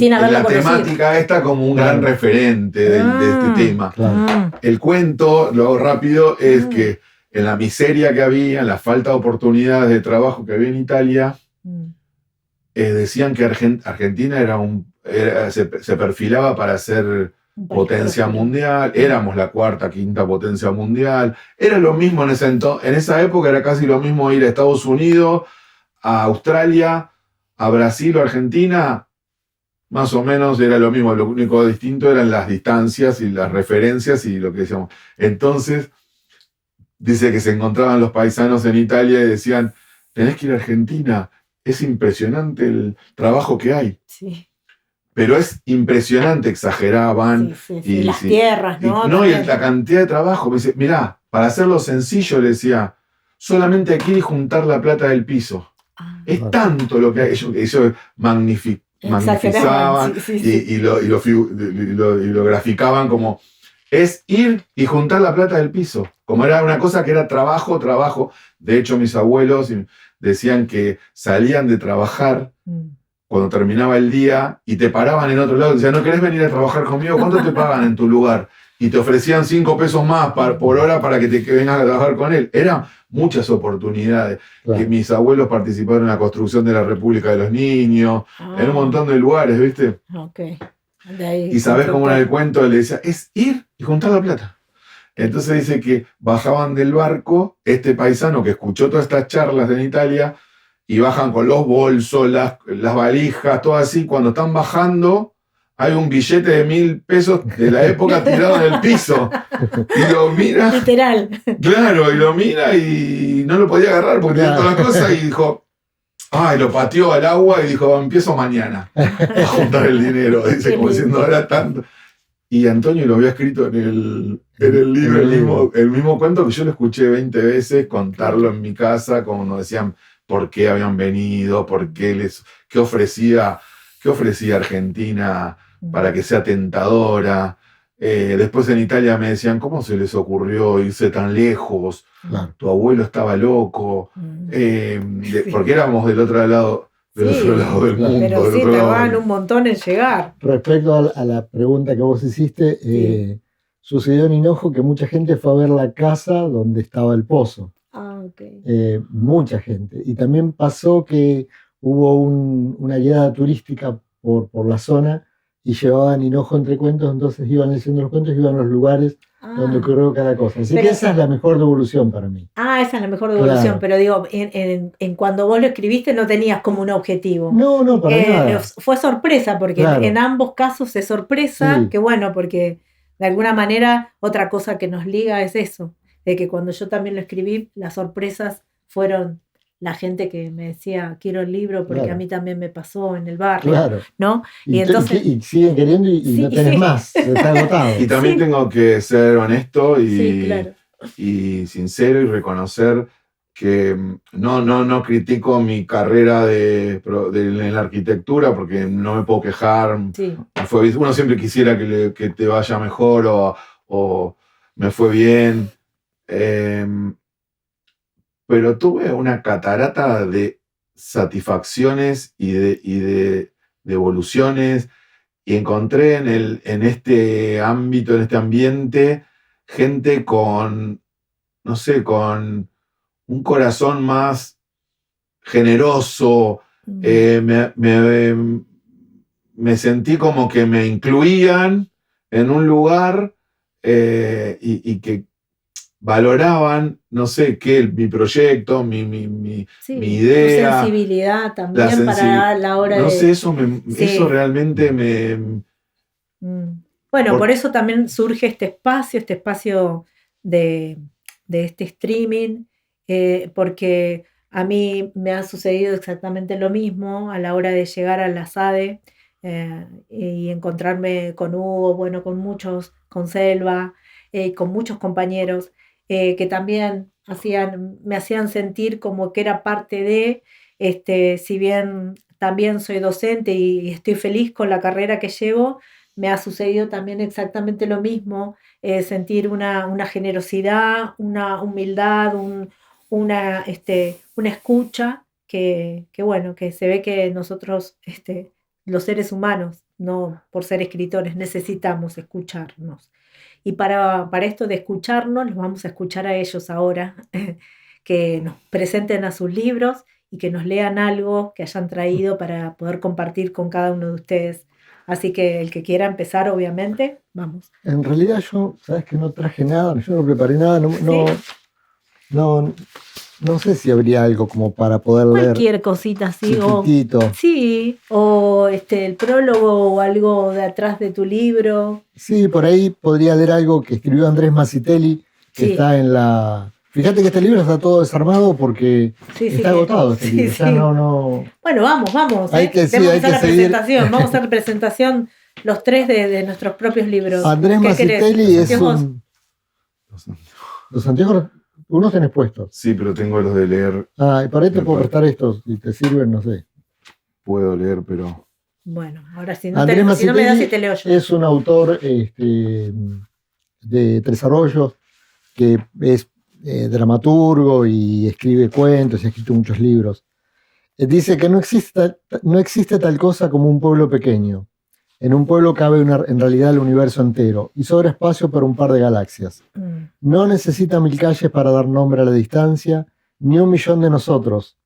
temática esta como un gran referente de este tema. Claro. El cuento, lo hago rápido, es que en la miseria que había, en la falta de oportunidades de trabajo que había en Italia, decían que Argentina se perfilaba para ser potencia mundial, éramos la cuarta, quinta potencia mundial, era lo mismo en esa época, era casi lo mismo ir a Estados Unidos, a Australia, a Brasil o Argentina, más o menos era lo mismo, lo único distinto eran las distancias y las referencias y lo que decíamos. Entonces, dice que se encontraban los paisanos en Italia y decían, tenés que ir a Argentina, es impresionante el trabajo que hay. Sí. Pero es impresionante, exageraban. Sí. Y las tierras, ¿no? Y la cantidad de trabajo. Me dice, mirá, para hacerlo sencillo, le decía, solamente hay que ir y juntar la plata del piso. Es tanto lo que hay. Ellos magnificaban y lo graficaban como, es ir y juntar la plata del piso. Como era una cosa que era trabajo. De hecho, mis abuelos decían que salían de trabajar cuando terminaba el día y te paraban en otro lado, decían, ¿no querés venir a trabajar conmigo? ¿Cuánto te pagan en tu lugar? Y te ofrecían 5 pesos más por hora para que vengas a trabajar con él. Eran muchas oportunidades. Claro. Que mis abuelos participaron en la construcción de la República de los Niños, en un montón de lugares, ¿viste? Okay. De ahí, y sabés cómo era el cuento, le decía, es ir y juntar la plata. Entonces dice que bajaban del barco, este paisano que escuchó todas estas charlas en Italia, y bajan con los bolsos, las valijas, todo así. Cuando están bajando, hay un billete de 1.000 pesos de la época tirado en el piso. Y lo mira. Literal. Claro, y lo mira y no lo podía agarrar porque tenía todas las cosas y dijo, lo pateó al agua y dijo, empiezo mañana a juntar el dinero. Dice, como diciendo, era tanto. Y Antonio lo había escrito en el libro, el mismo cuento que yo lo escuché 20 veces, contarlo en mi casa, como nos decían, por qué habían venido, qué ofrecía Argentina para que sea tentadora. Después en Italia me decían, ¿cómo se les ocurrió irse tan lejos? Claro. Tu abuelo estaba loco. Porque éramos del otro lado del mundo. Pero sí, tardaban un montón en llegar. Respecto a la pregunta que vos hiciste, sucedió en Hinojo que mucha gente fue a ver la casa donde estaba el pozo. Okay. Mucha gente. Y también pasó que hubo una llegada turística por la zona y llevaban Hinojo entre cuentos, entonces iban leyendo los cuentos y iban a los lugares donde ocurrió cada cosa. Así que esa es la mejor devolución para mí. Esa es la mejor devolución, claro. Pero digo, en cuando vos lo escribiste no tenías como un objetivo. No, para nada. Fue sorpresa, porque claro. En ambos casos es sorpresa, que bueno, porque de alguna manera otra cosa que nos liga es eso. De que cuando yo también lo escribí, las sorpresas fueron la gente que me decía, quiero el libro porque a mí también me pasó en el barrio, ¿no? Y entonces, y siguen queriendo y no tenés más, está agotado. Y también tengo que ser honesto y sincero y reconocer que no critico mi carrera en la arquitectura porque no me puedo quejar. Uno siempre quisiera que te vaya mejor o me fue bien. Pero tuve una catarata de satisfacciones y de evoluciones y encontré en este ámbito, en este ambiente, gente con un corazón más generoso. Me sentí como que me incluían en un lugar y que valoraban, no sé qué, mi proyecto, mi idea. Tu sensibilidad también para la hora de... No sé, eso realmente me... Bueno, por eso también surge este espacio de este streaming, porque A mí me ha sucedido exactamente lo mismo a la hora de llegar a la SADE y encontrarme con Hugo, bueno, con muchos, con Selva, con muchos compañeros que también me hacían sentir como que era parte de, si bien también soy docente y estoy feliz con la carrera que llevo, me ha sucedido también exactamente lo mismo, sentir una generosidad, una humildad, una escucha bueno, que se ve que nosotros, los seres humanos, no por ser escritores, necesitamos escucharnos. Y para esto de escucharnos, los vamos a escuchar a ellos ahora, que nos presenten a sus libros y que nos lean algo que hayan traído para poder compartir con cada uno de ustedes. Así que el que quiera empezar, obviamente, vamos. En realidad yo, sabes que no traje nada, yo no preparé nada, no sé si habría algo como para poder leer. Cualquier cosita así, o el prólogo o algo de atrás de tu libro. Sí, por ahí podría leer algo que escribió Andrés Mazzitelli, que está en la... Fíjate que este libro está todo desarmado porque está agotado este libro. Ya no... Bueno, vamos. Hay que seguir. presentación. Vamos a hacer presentación los tres de nuestros propios libros. Andrés Mazzitelli es un... Los anteojos, unos tenés puestos. Sí, pero tengo los de leer. Y por ahí te puedo prestar estos, si te sirven, no sé. Puedo leer, pero... Bueno, ahora si no Andrés Mazzitelli me das y te leo yo. Es un autor de Tres Arroyos, que es dramaturgo y escribe cuentos y ha escrito muchos libros. Dice que no existe tal cosa como un pueblo pequeño. En un pueblo cabe en realidad el universo entero y sobra espacio para un par de galaxias. No necesita 1000 calles para dar nombre a la distancia, ni 1.000.000 de nosotros,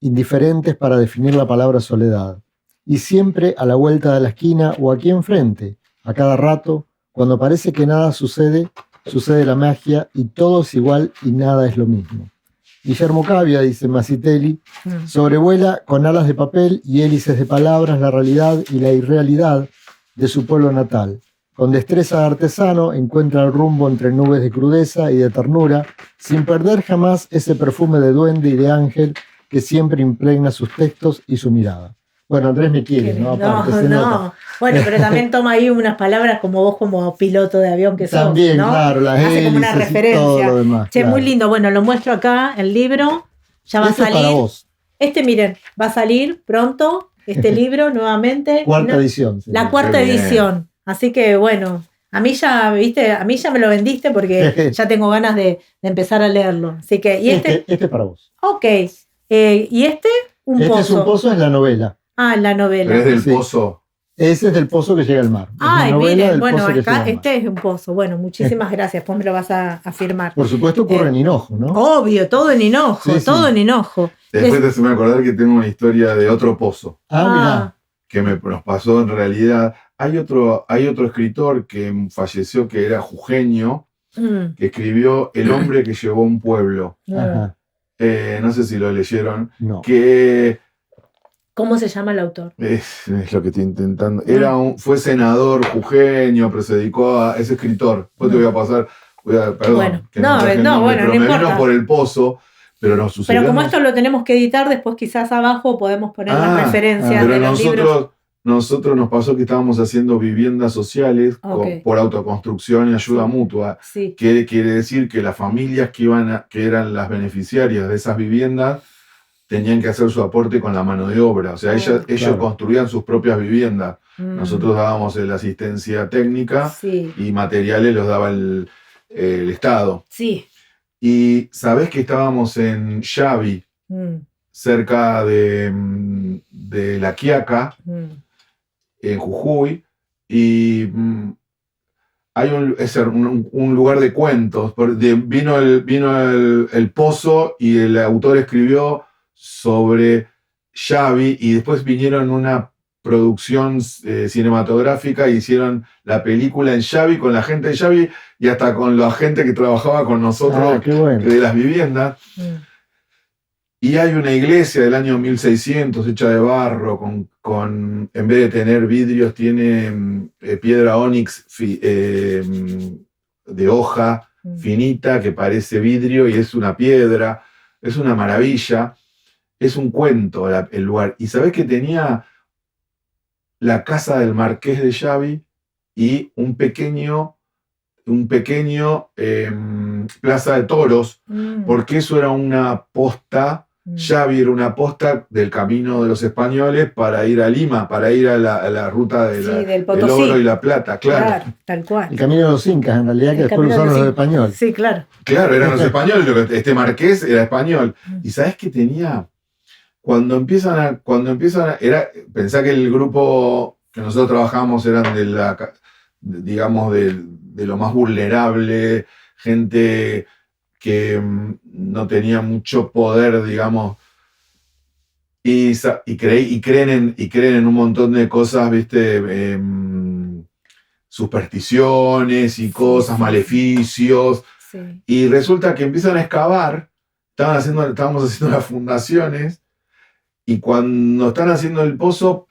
indiferentes para definir la palabra soledad. Y siempre a la vuelta de la esquina o aquí enfrente, a cada rato, cuando parece que nada sucede la magia y todo es igual y nada es lo mismo. Guillermo Cavia, dice Mazzitelli, sobrevuela con alas de papel y hélices de palabras la realidad y la irrealidad de su pueblo natal. Con destreza de artesano encuentra el rumbo entre nubes de crudeza y de ternura, sin perder jamás ese perfume de duende y de ángel que siempre impregna sus textos y su mirada. Bueno, Andrés me quiere, ¿no? Aparte, no. Bueno, pero también toma ahí unas palabras como vos como piloto de avión que sos, también, ¿no? Claro, las hace como una referencia. Todo lo demás, claro. Muy lindo. Bueno, lo muestro acá, el libro. Ya va a salir. Es para vos. Miren, va a salir pronto este libro nuevamente. Cuarta edición. Sí. La cuarta edición. Así que, bueno, a mí ya me lo vendiste porque ya tengo ganas de empezar a leerlo. Así que, y este es para vos. Ok. ¿Y un pozo? Es un pozo, es la novela. La novela. Pero es del pozo. Ese es del pozo que llega al mar. Miren, bueno, acá es un pozo. Bueno, muchísimas gracias. Pues me lo vas a firmar. Por supuesto ocurre en Hinojo, ¿no? Obvio, todo en Hinojo, en Hinojo. Después te me acordar que tengo una historia de otro pozo. Mirá. Que nos pasó en realidad. Hay otro escritor que falleció que era jujeño, que escribió El hombre que llevó un pueblo. Ajá. No sé si lo leyeron. No. ¿Cómo se llama el autor? Es lo que estoy intentando. Fue senador jujeño, pero se dedicó a... Es escritor. Después te voy a pasar... Perdón. Bueno, no importa. Vino por el pozo, pero nos sucedió... Pero como esto lo tenemos que editar, después quizás abajo podemos poner las referencias de los libros. Nosotros nos pasó que estábamos haciendo viviendas sociales por autoconstrucción y ayuda mutua. Sí. Que quiere decir que las familias que eran las beneficiarias de esas viviendas tenían que hacer su aporte con la mano de obra. O sea, ellos construían sus propias viviendas. Nosotros dábamos la asistencia técnica y materiales los daba el Estado. Sí. Y sabés que estábamos en Xavi, cerca de La Quiaca, en Jujuy, y hay un lugar de cuentos. Vino el pozo y el autor escribió sobre Xavi y después vinieron una producción cinematográfica e hicieron la película en Xavi con la gente de Xavi y hasta con la gente que trabajaba con nosotros de las viviendas. Y hay una iglesia del año 1600 hecha de barro, en vez de tener vidrios, tiene piedra ónix de hoja finita que parece vidrio y es una piedra. es una maravilla, es un cuento el lugar. Y sabés que tenía la casa del Marqués de Xavi y un pequeño plaza de toros, porque eso era una posta. Xavi era una posta del camino de los españoles para ir a Lima, para ir a la ruta del oro y la plata, claro. Tal cual. El camino de los incas, en realidad, que después usaron los españoles. Sí, claro. Claro, eran los españoles, este Marqués era español. ¿Y sabés qué tenía? Cuando empiezan a pensá que el grupo que nosotros trabajamos eran digamos, de lo más vulnerable, gente que no tenía mucho poder, digamos, y creen en un montón de cosas, ¿viste? Supersticiones y cosas, maleficios. Sí. Y resulta que empiezan a excavar, estábamos haciendo las fundaciones, y cuando están haciendo el pozo,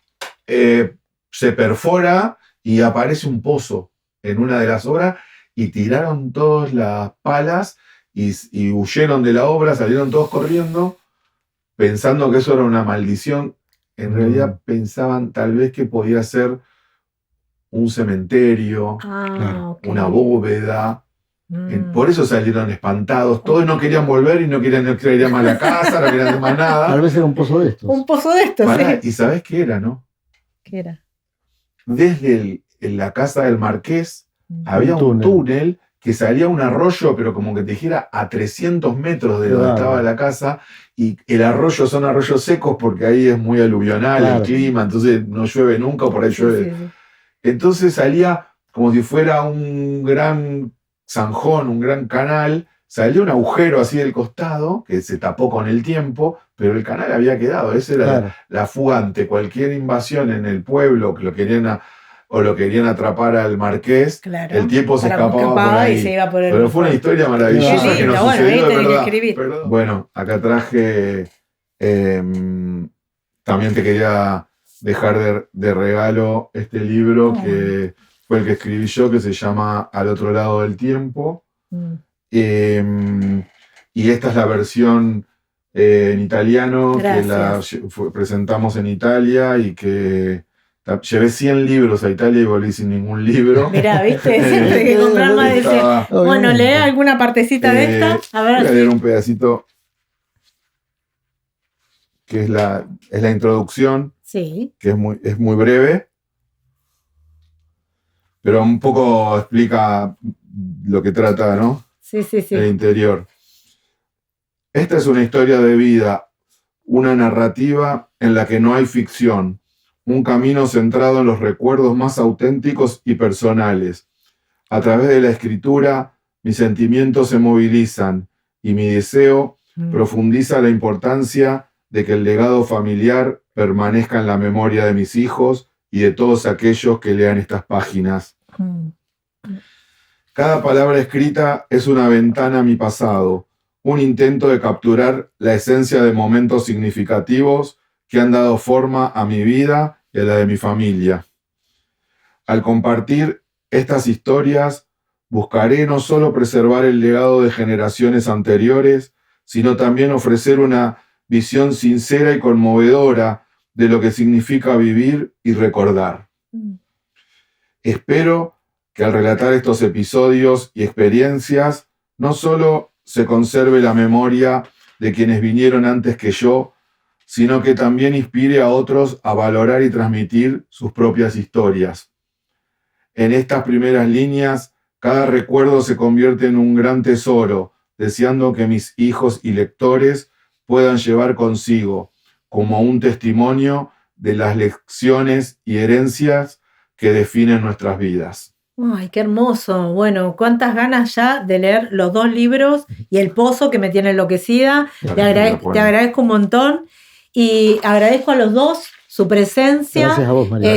se perfora y aparece un pozo en una de las obras, y tiraron todas las palas y huyeron de la obra, salieron todos corriendo, pensando que eso era una maldición. En realidad pensaban tal vez que podía ser un cementerio, una bóveda. Por eso salieron espantados. Todos no querían volver y no querían más a la casa, no querían hacer más nada. Tal vez era un pozo de estos. Un pozo de estos, sí. ¿Y sabés qué era, no? ¿Qué era? Desde la casa del Marqués había un túnel que salía un arroyo, pero como que te dijera a 300 metros de donde estaba la casa, y el arroyo son arroyos secos porque ahí es muy aluvional el clima, entonces no llueve nunca, por ahí llueve. Sí. Entonces salía como si fuera un gran zanjón, un gran canal, salía un agujero así del costado, que se tapó con el tiempo, pero el canal había quedado. Esa era la fuga ante cualquier invasión en el pueblo, que lo querían atrapar al Marqués. Claro, el tiempo se escapaba por ahí. Y se iba por el pero fue una historia maravillosa que nos sucedió, de verdad. Bueno, acá traje, también te quería dejar de regalo este libro que fue el que escribí yo, que se llama Al otro lado del tiempo. Y esta es la versión en italiano. Gracias. Que presentamos en Italia, y que llevé 100 libros a Italia y volví sin ningún libro. Mirá, ¿viste? Siempre hay que comprar más de 100. Bueno, lee alguna partecita de esta. A ver. Voy a leer un pedacito que es la introducción. Sí. Que es muy breve, pero un poco explica lo que trata, ¿no? Sí. El interior. Esta es una historia de vida, una narrativa en la que no hay ficción, un camino centrado en los recuerdos más auténticos y personales. A través de la escritura, mis sentimientos se movilizan y mi deseo profundiza la importancia de que el legado familiar permanezca en la memoria de mis hijos y de todos aquellos que lean estas páginas. Cada palabra escrita es una ventana a mi pasado, un intento de capturar la esencia de momentos significativos que han dado forma a mi vida y a la de mi familia. Al compartir estas historias, buscaré no solo preservar el legado de generaciones anteriores, sino también ofrecer una visión sincera y conmovedora de lo que significa vivir y recordar. Espero que al relatar estos episodios y experiencias, no solo se conserve la memoria de quienes vinieron antes que yo, sino que también inspire a otros a valorar y transmitir sus propias historias. En estas primeras líneas, cada recuerdo se convierte en un gran tesoro, deseando que mis hijos y lectores puedan llevar consigo, como un testimonio de las lecciones y herencias que definen nuestras vidas. Ay, qué hermoso. Bueno, cuántas ganas ya de leer los 2 libros y El Pozo, que me tiene enloquecida. Te agradezco un montón y agradezco a los dos su presencia. Gracias a vos, María.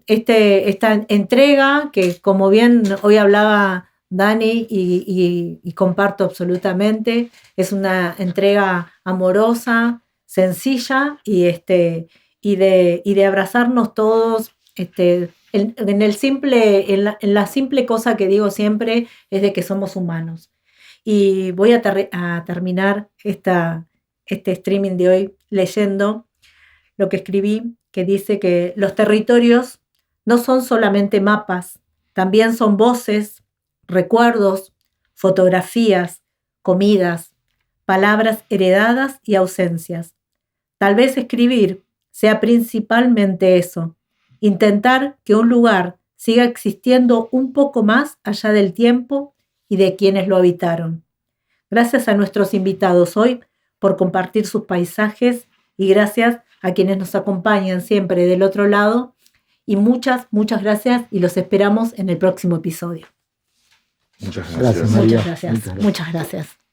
Esta entrega que, como bien hoy hablaba Dani, y comparto absolutamente, es una entrega amorosa, sencilla y de abrazarnos todos. En la simple cosa que digo siempre es de que somos humanos Y voy a terminar este streaming de hoy leyendo lo que escribí, que dice que los territorios no son solamente mapas, también son voces, recuerdos, fotografías, comidas, palabras heredadas y ausencias. Tal vez escribir sea principalmente eso, intentar que un lugar siga existiendo un poco más allá del tiempo y de quienes lo habitaron. Gracias a nuestros invitados hoy por compartir sus paisajes y gracias a quienes nos acompañan siempre del otro lado. Y muchas gracias y los esperamos en el próximo episodio. Muchas gracias. María. Muchas gracias.